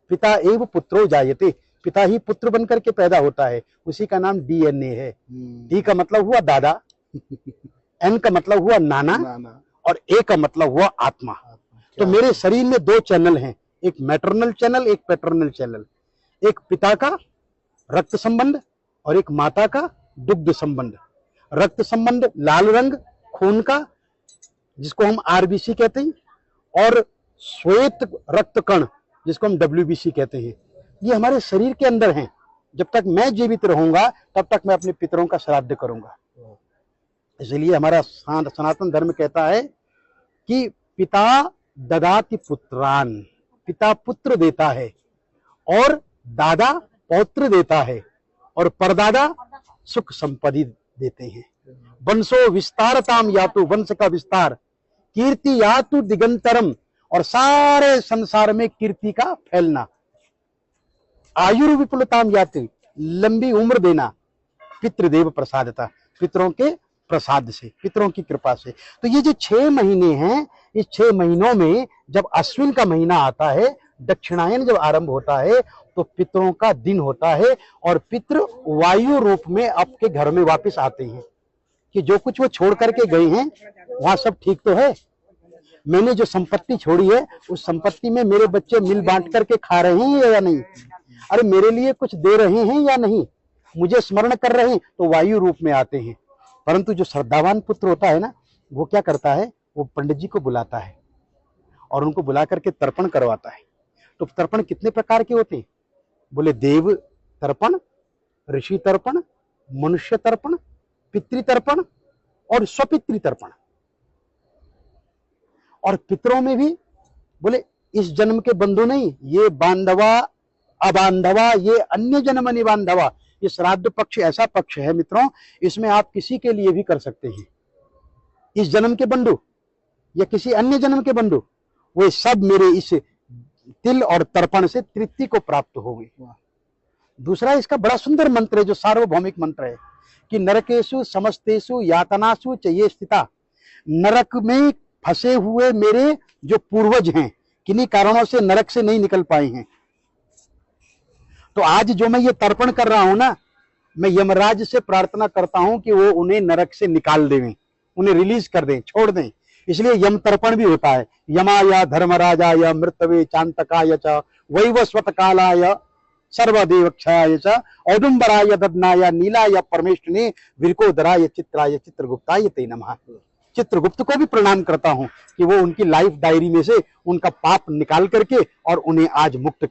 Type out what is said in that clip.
पिता एव पुत्रो जायते, पिता ही पुत्र बनकर के पैदा होता है, उसी का नाम डीएनए है। डी का मतलब हुआ दादा, एन का मतलब हुआ नाना, और ए का मतलब हुआ आत्मा। तो मेरे शरीर में दो चैनल हैं, एक मैटरनल चैनल, एक पैटर्नल चैनल। एक पिता का रक्त संबंध और एक माता का दुग्ध संबंध। रक्त संबंध लाल रंग खून का, जिसको हम आरबीसी कहते हैं, और श्वेत रक्त कण, जिसको हम डब्ल्यूबीसी कहते हैं, ये हमारे शरीर के अंदर हैं। जब तक मैं जीवित रहूंगा तब तक मैं अपने पितरों का श्राद्ध करूंगा। इसलिए हमारा सनातन धर्म कहता है कि पिता ददाति पुत्रान, पिता पुत्र देता है, और दादा पौत्र देता है, और परदादा सुख संपत्ति देते हैं। वंशो विस्तारताम यातु, वंश का विस्तार, कीर्ति यातु दिगंतरम, और सारे संसार में कीर्ति का फैलना। आयुर्विपुलताम यातु, लंबी उम्र देना। पितृदेव प्रसादता, पितरों के प्रसाद से, पितरों की कृपा से। तो ये जो 6 महीने हैं, इस 6 महीनों में जब अश्विन का महीना आता है, दक्षिणायन जब आरंभ होता है, तो पितरों का दिन होता है, और पितृ वायु रूप में आपके घर में वापस आते हैं कि जो कुछ वो छोड़ करके गए हैं वहां सब ठीक तो है। मैंने जो संपत्ति छोड़ी है उस संपत्ति में मेरे बच्चे मिल बांट करके खा रहे हैं या नहीं, अरे मेरे लिए कुछ दे रहे हैं या नहीं, मुझे स्मरण कर रहे हैं, तो वायु रूप में आते हैं। परंतु जो श्रद्धावान पुत्र होता है ना, वो क्या करता है, वो पंडित जी को बुलाता है और उनको बुला करके तर्पण करवाता है। तो तर्पण कितने प्रकार के होते हैं? बोले देव तर्पण, ऋषि तर्पण, मनुष्य तर्पण, पितृतर्पण और स्वपितृ तर्पण। और पितरों में भी बोले इस जन्म के बंधु नहीं, ये बांधवा अबांधवा, ये अन्य जन्म निबांधवा। ये श्राद्ध पक्ष ऐसा पक्ष है मित्रों, इसमें आप किसी के लिए भी कर सकते हैं। इस जन्म के बंधु या किसी अन्य जन्म के बंधु, वे सब मेरे इस तिल और तर्पण से तृप्ति को प्राप्त होंगे। दूसरा इसका बड़ा सुंदर मंत्र है, जो सार्वभौमिक मंत्र है कि नरकेशु समस्तेषु यातनासु च ये स्थिता। नरक में फंसे हुए मेरे जो पूर्वज हैं, किन्हीं कारणों से नरक से नहीं निकल पाए हैं, तो आज जो मैं ये तर्पण कर रहा हूं ना, मैं यमराज से प्रार्थना करता हूं कि वो उन्हें नरक से निकाल दें, उन्हें रिलीज कर दें, छोड़ दें। इसलिए यम तर्पण भी होता है। यमाय धर्मराजाय मृतवे चांतकाय च वैवस्वत कालाय सर्वदेवक्षाय च औदुंबराय ददनाय नीलाय परमेष्ठिने विरकोदराय चित्राय चित्रगुप्ताय ते नमः। चित्रगुप्त को भी प्रणाम करता हूं कि वो उनकी लाइफ डायरी में से उनका पाप निकाल करके और उन्हें आज मुक्त